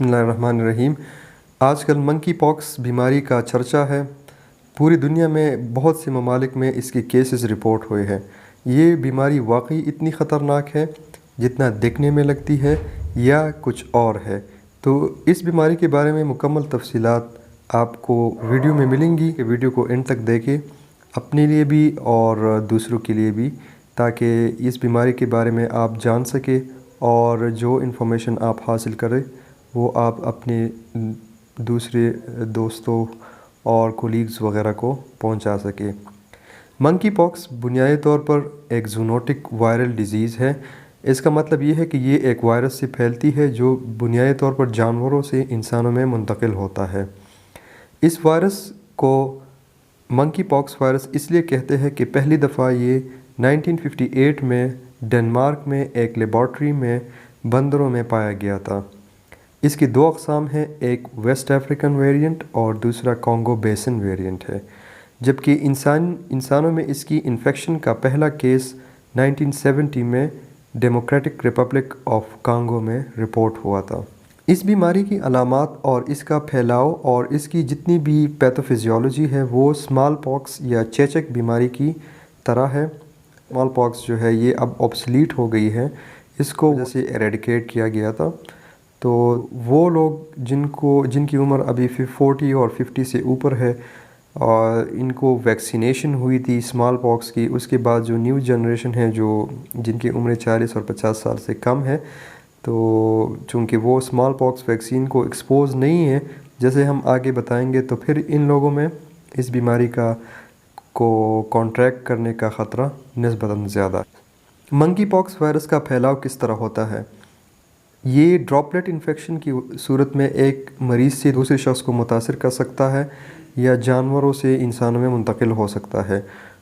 بسم اللہ الرحمن الرحیم۔ آج کل منکی پاکس بیماری کا چرچا ہے۔ پوری دنیا میں بہت سے ممالک میں اس کے کیسز رپورٹ ہوئے ہیں۔ یہ بیماری واقعی اتنی خطرناک ہے جتنا دیکھنے میں لگتی ہے یا کچھ اور ہے؟ تو اس بیماری کے بارے میں مکمل تفصیلات آپ کو ویڈیو میں ملیں گی کہ ویڈیو کو اینڈ تک دیکھیں، اپنے لیے بھی اور دوسروں کے لیے بھی، تاکہ اس بیماری کے بارے میں آپ جان سکیں اور جو انفارمیشن آپ حاصل کریں وہ آپ اپنے دوسرے دوستوں اور کولیگز وغیرہ کو پہنچا سکیں۔ منکی پاکس بنیادی طور پر ایک زونوٹک وائرل ڈیزیز ہے۔ اس کا مطلب یہ ہے کہ یہ ایک وائرس سے پھیلتی ہے جو بنیادی طور پر جانوروں سے انسانوں میں منتقل ہوتا ہے۔ اس وائرس کو منکی پاکس وائرس اس لیے کہتے ہیں کہ پہلی دفعہ یہ 1958 میں ڈنمارک میں ایک لیبارٹری میں بندروں میں پایا گیا تھا۔ اس کی دو اقسام ہیں، ایک ویسٹ افریقن ویرینٹ اور دوسرا کانگو بیسن ویرینٹ ہے، جبکہ انسانوں میں اس کی انفیکشن کا پہلا کیس 1970 میں ڈیموکریٹک ریپبلک آف کانگو میں رپورٹ ہوا تھا۔ اس بیماری کی علامات اور اس کا پھیلاؤ اور اس کی جتنی بھی پیتھوفیزیولوجی ہے وہ اسمال پاکس یا چیچک بیماری کی طرح ہے۔ اسمال پاکس جو ہے یہ اب آبسلیٹ ہو گئی ہے، اس کو وجہ سے ایریڈیکیٹ کیا گیا تھا۔ تو وہ لوگ جن کی عمر ابھی 40 اور 50 سے اوپر ہے اور ان کو ویکسینیشن ہوئی تھی اسمال پاکس کی، اس کے بعد جو نیو جنریشن ہے جن کی عمریں 40 اور 50 سال سے کم ہے، تو چونکہ وہ اسمال پاکس ویکسین کو ایکسپوز نہیں ہے، جیسے ہم آگے بتائیں گے، تو پھر ان لوگوں میں اس بیماری کو کانٹریکٹ کرنے کا خطرہ نسبتاً زیادہ ہے۔ منکی پاکس وائرس کا پھیلاؤ کس طرح ہوتا ہے؟ یہ ڈراپلیٹ انفیکشن کی صورت میں ایک مریض سے دوسرے شخص کو متاثر کر سکتا ہے یا جانوروں سے انسانوں میں منتقل ہو سکتا ہے۔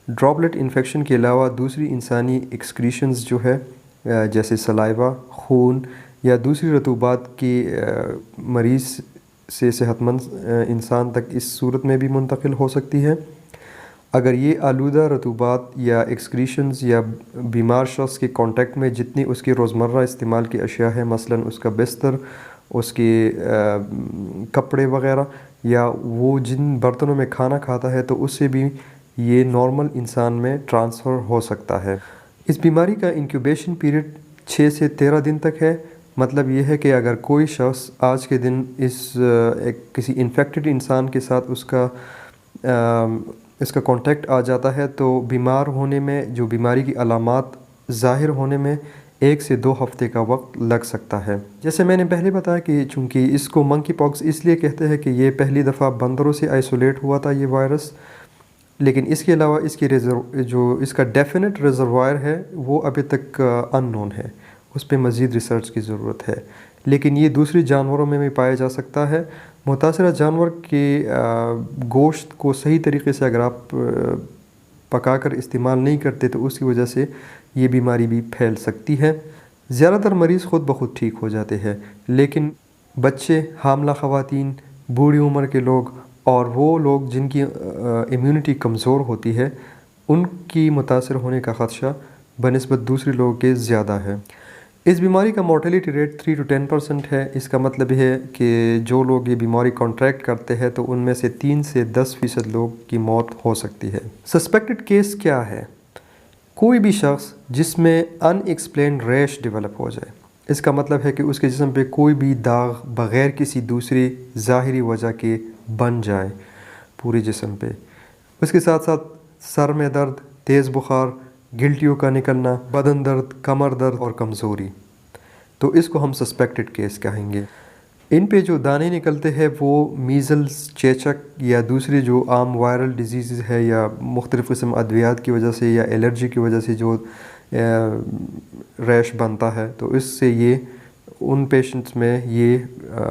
ڈراپلیٹ انفیکشن کے علاوہ دوسری انسانی ایکسکریشنز جو ہے جیسے سلائیوا، خون یا دوسری رطوبات کی مریض سے صحت مند انسان تک اس صورت میں بھی منتقل ہو سکتی ہے۔ اگر یہ آلودہ رطوبات یا ایکسکریشنز یا بیمار شخص کے کانٹیکٹ میں جتنی اس کی روزمرہ استعمال کی اشیاء ہے، مثلاً اس کا بستر، اس کے کپڑے وغیرہ، یا وہ جن برتنوں میں کھانا کھاتا ہے، تو اس سے بھی یہ نارمل انسان میں ٹرانسفر ہو سکتا ہے۔ اس بیماری کا انکیوبیشن پیریڈ 6 سے 13 دن تک ہے۔ مطلب یہ ہے کہ اگر کوئی شخص آج کے دن کسی انفیکٹڈ انسان کے ساتھ اس کا کانٹیکٹ آ جاتا ہے، تو بیمار ہونے میں، جو بیماری کی علامات ظاہر ہونے میں 1 سے 2 ہفتے کا وقت لگ سکتا ہے۔ جیسے میں نے پہلے بتایا کہ چونکہ اس کو منکی پاکس اس لیے کہتے ہیں کہ یہ پہلی دفعہ بندروں سے آئسولیٹ ہوا تھا یہ وائرس، لیکن اس کے علاوہ اس کا ڈیفینٹ ریزروائر ہے وہ ابھی تک ان نون ہے، اس پہ مزید ریسرچ کی ضرورت ہے، لیکن یہ دوسری جانوروں میں بھی پایا جا سکتا ہے۔ متاثرہ جانور کے گوشت کو صحیح طریقے سے اگر آپ پکا کر استعمال نہیں کرتے تو اس کی وجہ سے یہ بیماری بھی پھیل سکتی ہے۔ زیادہ تر مریض خود بخود ٹھیک ہو جاتے ہیں، لیکن بچے، حاملہ خواتین، بوڑھی عمر کے لوگ اور وہ لوگ جن کی امیونٹی کمزور ہوتی ہے، ان کی متاثر ہونے کا خدشہ بنسبت دوسرے لوگوں کے زیادہ ہے۔ اس بیماری کا مورٹیلیٹی ریٹ 3 to 10% ہے۔ اس کا مطلب ہے کہ جو لوگ یہ بیماری کانٹریکٹ کرتے ہیں تو ان میں سے 3 سے 10% لوگ کی موت ہو سکتی ہے۔ سسپیکٹڈ کیس کیا ہے؟ کوئی بھی شخص جس میں ان ایکسپلینڈ ریش ڈیولپ ہو جائے، اس کا مطلب ہے کہ اس کے جسم پہ کوئی بھی داغ بغیر کسی دوسری ظاہری وجہ کے بن جائے پورے جسم پہ، اس کے ساتھ ساتھ سر میں درد، تیز بخار، گلٹیوں کا نکلنا، بدن درد، کمر درد اور کمزوری، تو اس کو ہم سسپیکٹڈ کیس کہیں گے۔ ان پہ جو دانے نکلتے ہیں وہ میزلز، چیچک یا دوسری جو عام وائرل ڈیزیزز ہے یا مختلف قسم ادویات کی وجہ سے یا الرجی کی وجہ سے جو ریش بنتا ہے، تو اس سے ان پیشنٹس میں یہ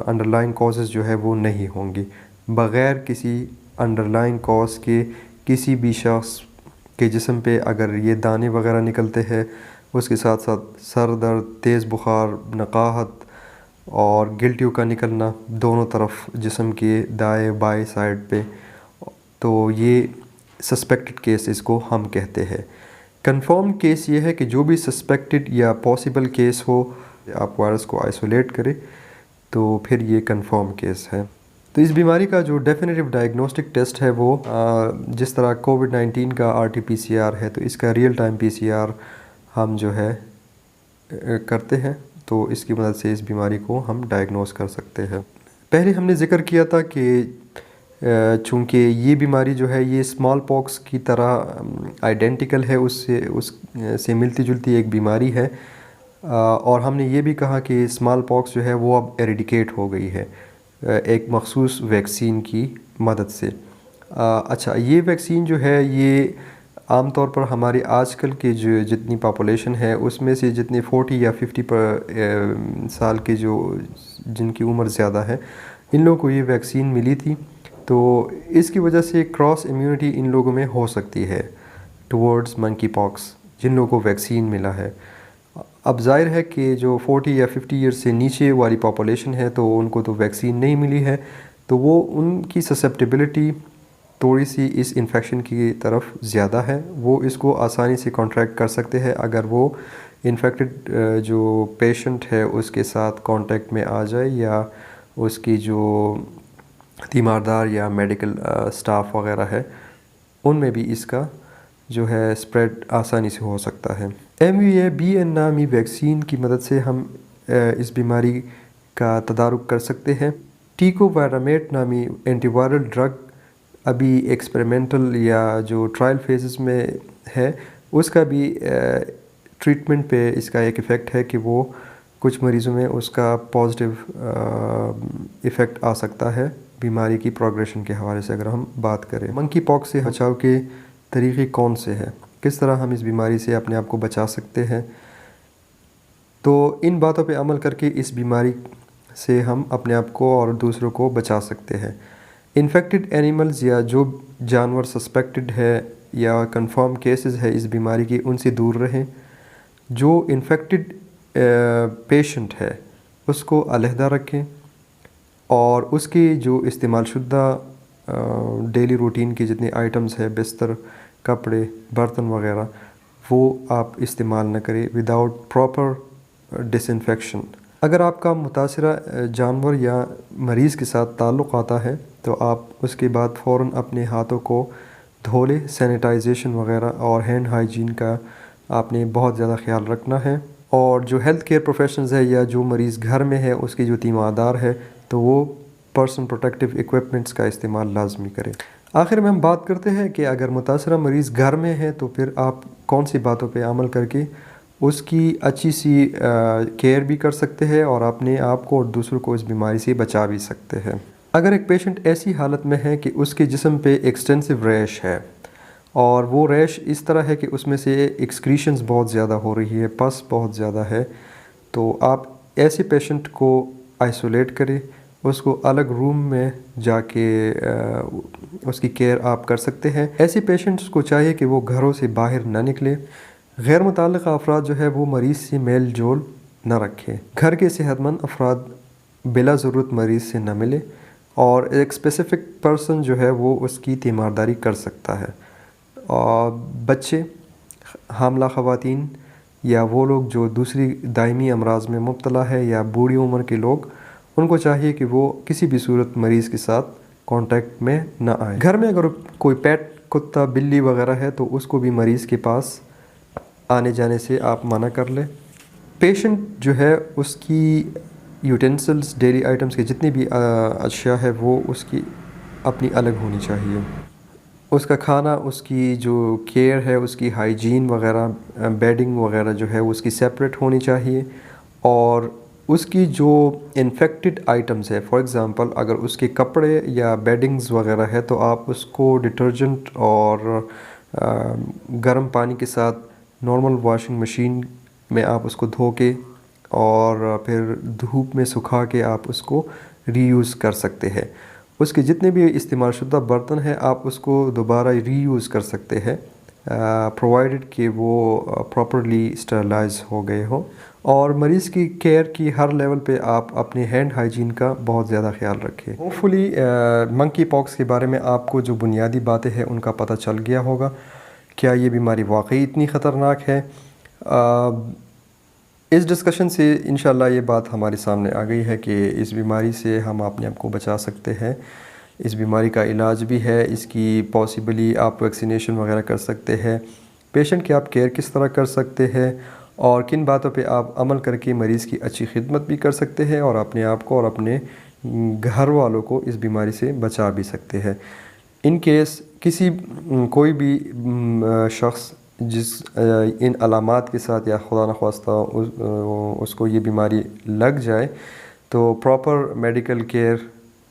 انڈرلائن کازز جو ہے وہ نہیں ہوں گی۔ بغیر کسی انڈرلائن کاز کے کسی بھی شخص کے جسم پہ اگر یہ دانے وغیرہ نکلتے ہیں، اس کے ساتھ ساتھ سر درد، تیز بخار، نقاہت اور گلٹیوں کا نکلنا دونوں طرف جسم کے دائیں بائیں سائڈ پہ، تو یہ سسپیکٹڈ کیس اس کو ہم کہتے ہیں۔ کنفرم کیس یہ ہے کہ جو بھی سسپیکٹڈ یا پاسبل کیس ہو، آپ وائرس کو آئسولیٹ کریں تو پھر یہ کنفرم کیس ہے۔ تو اس بیماری کا جو ڈیفینیٹیو ڈائگنوسٹک ٹیسٹ ہے وہ جس طرح کووڈ-19 کا RT-PCR ہے، تو اس کا ریئل ٹائم PCR ہم جو ہے کرتے ہیں، تو اس کی مدد سے اس بیماری کو ہم ڈائگنوز کر سکتے ہیں۔ پہلے ہم نے ذکر کیا تھا کہ چونکہ یہ بیماری جو ہے یہ اسمال پاکس کی طرح آئیڈینٹیکل ہے، اس سے ملتی جلتی ایک بیماری ہے، اور ہم نے یہ بھی کہا کہ اسمال پاکس جو ہے وہ اب ایریڈیکیٹ ہو گئی ہے ایک مخصوص ویکسین کی مدد سے۔ اچھا، یہ ویکسین جو ہے یہ عام طور پر ہماری آج کل کی جو جتنی پاپولیشن ہے اس میں سے جتنی 40 یا 50 سال کے جن کی عمر زیادہ ہے، ان لوگوں کو یہ ویکسین ملی تھی، تو اس کی وجہ سے کراس امیونٹی ان لوگوں میں ہو سکتی ہے ٹورڈز منکی پاکس جن لوگوں کو ویکسین ملا ہے۔ اب ظاہر ہے کہ جو 40 یا 50 ایئرس سے نیچے والی پاپولیشن ہے تو ان کو تو ویکسین نہیں ملی ہے، تو وہ ان کی سسیپٹیبلٹی تھوڑی سی اس انفیکشن کی طرف زیادہ ہے، وہ اس کو آسانی سے کانٹریکٹ کر سکتے ہیں اگر وہ انفیکٹڈ جو پیشنٹ ہے اس کے ساتھ کانٹیکٹ میں آ جائے، یا اس کی جو تیماردار یا میڈیکل سٹاف وغیرہ ہے ان میں بھی اس کا جو ہے اسپریڈ آسانی سے ہو سکتا ہے۔ MVA-BN نامی ویکسین کی مدد سے ہم اس بیماری کا تدارک کر سکتے ہیں۔ ٹیکوویرامیٹ نامی اینٹی وائرل ڈرگ ابھی ایکسپیریمنٹل یا جو ٹرائل فیزز میں ہے، اس کا بھی ٹریٹمنٹ پہ اس کا ایک ایفیکٹ ہے کہ وہ کچھ مریضوں میں اس کا پازیٹیو ایفیکٹ آ سکتا ہے بیماری کی پروگریشن کے حوالے سے۔ اگر ہم بات کریں منکی پاکس سے بچاؤ کے طریقے کون سے ہیں، کس طرح ہم اس بیماری سے اپنے آپ کو بچا سکتے ہیں، تو ان باتوں پہ عمل کر کے اس بیماری سے ہم اپنے آپ کو اور دوسروں کو بچا سکتے ہیں۔ انفیکٹڈ اینیملز یا جو جانور سسپیکٹڈ ہے یا کنفرم کیسز ہے اس بیماری کی، ان سے دور رہیں۔ جو انفیکٹڈ پیشنٹ ہے اس کو علیحدہ رکھیں، اور اس کی جو استعمال شدہ ڈیلی روٹین کی جتنے آئٹمز ہے، بستر، کپڑے، برتن وغیرہ، وہ آپ استعمال نہ کریں وداؤٹ پراپر ڈس انفیکشن۔ اگر آپ کا متاثرہ جانور یا مریض کے ساتھ تعلق آتا ہے تو آپ اس کے بعد فوراً اپنے ہاتھوں کو دھو لیں، سینیٹائزیشن وغیرہ اور ہینڈ ہائیجین کا آپ نے بہت زیادہ خیال رکھنا ہے۔ اور جو ہیلتھ کیئر پروفیشنز ہے یا جو مریض گھر میں ہے اس کی جو تیماردار ہے تو وہ پرسن پروٹیکٹیو ایکوپمنٹس کا استعمال لازمی کریں۔ آخر میں ہم بات کرتے ہیں کہ اگر متاثرہ مریض گھر میں ہے تو پھر آپ کون سی باتوں پہ عمل کر کے اس کی اچھی سی کیئر بھی کر سکتے ہیں اور اپنے آپ کو اور دوسروں کو اس بیماری سے بچا بھی سکتے ہیں۔ اگر ایک پیشنٹ ایسی حالت میں ہے کہ اس کے جسم پہ ایکسٹینسو ریش ہے، اور وہ ریش اس طرح ہے کہ اس میں سے ایکسکریشنز بہت زیادہ ہو رہی ہے، پس بہت زیادہ ہے، تو آپ ایسے پیشنٹ کو آئسولیٹ کریں، اس کو الگ روم میں جا کے اس کی کیئر آپ کر سکتے ہیں۔ ایسے پیشنٹس کو چاہیے کہ وہ گھروں سے باہر نہ نکلیں۔ غیر متعلقہ افراد جو ہے وہ مریض سے میل جول نہ رکھیں۔ گھر کے صحت مند افراد بلا ضرورت مریض سے نہ ملیں، اور ایک اسپیسیفک پرسن جو ہے وہ اس کی تیمارداری کر سکتا ہے۔ اور بچے، حاملہ خواتین یا وہ لوگ جو دوسری دائمی امراض میں مبتلا ہے یا بوڑھی عمر کے لوگ، ان کو چاہیے کہ وہ کسی بھی صورت مریض کے ساتھ کانٹیکٹ میں نہ آئیں۔ گھر میں اگر کوئی پیٹ، کتا، بلی وغیرہ ہے تو اس کو بھی مریض کے پاس آنے جانے سے آپ منع کر لیں۔ پیشنٹ جو ہے اس کی یوٹینسلز، ڈیلی آئٹمز کے جتنے بھی اشیاء ہے وہ اس کی اپنی الگ ہونی چاہیے۔ اس کا کھانا، اس کی جو کیئر ہے، اس کی ہائیجین وغیرہ، بیڈنگ وغیرہ جو ہے اس کی سیپریٹ ہونی چاہیے، اور اس کی جو انفیکٹڈ آئٹمز ہے، فار ایگزامپل اگر اس کے کپڑے یا بیڈنگز وغیرہ ہے تو آپ اس کو ڈٹرجنٹ اور گرم پانی کے ساتھ نارمل واشنگ مشین میں آپ اس کو دھو کے اور پھر دھوپ میں سکھا کے آپ اس کو ری یوز کر سکتے ہیں۔ اس کے جتنے بھی استعمال شدہ برتن ہیں آپ اس کو دوبارہ ری یوز کر سکتے ہیں، پرووائڈڈ کہ وہ پراپرلی اسٹرلائز ہو گئے ہوں۔ اور مریض کی کیئر کی ہر لیول پہ آپ اپنے ہینڈ ہائیجین کا بہت زیادہ خیال رکھیں۔ ہوپفلی منکی پاکس کے بارے میں آپ کو جو بنیادی باتیں ہیں ان کا پتہ چل گیا ہوگا۔ کیا یہ بیماری واقعی اتنی خطرناک ہے؟ اس ڈسکشن سے انشاءاللہ یہ بات ہمارے سامنے آ گئی ہے کہ اس بیماری سے ہم اپنے آپ کو بچا سکتے ہیں. اس بیماری کا علاج بھی ہے. اس کی پاسبلی آپ ویکسینیشن وغیرہ کر سکتے ہیں. پیشنٹ کی آپ کیئر کس طرح کر سکتے ہیں اور کن باتوں پہ آپ عمل کر کے مریض کی اچھی خدمت بھی کر سکتے ہیں اور اپنے آپ کو اور اپنے گھر والوں کو اس بیماری سے بچا بھی سکتے ہیں. ان کیس کوئی بھی شخص جس ان علامات کے ساتھ یا خدا نخواستہ اس کو یہ بیماری لگ جائے تو پراپر میڈیکل کیئر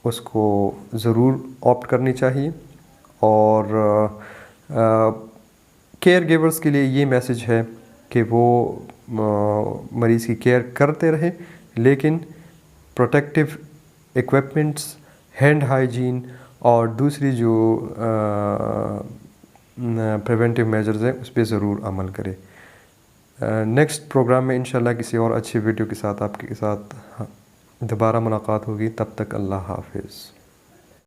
اس کو ضرور آپٹ کرنی چاہیے. اور کیئر گیورز کے لیے یہ میسج ہے کہ وہ مریض کی کیئر کرتے رہیں لیکن پروٹیکٹیو ایکوپمنٹس، ہینڈ ہائیجین اور دوسری جو پریونٹیو میجرز ہیں اس پہ ضرور عمل کرے. نیکسٹ پروگرام میں انشاءاللہ کسی اور اچھی ویڈیو کے ساتھ آپ کے ساتھ دوبارہ ملاقات ہوگی. تب تک اللہ حافظ.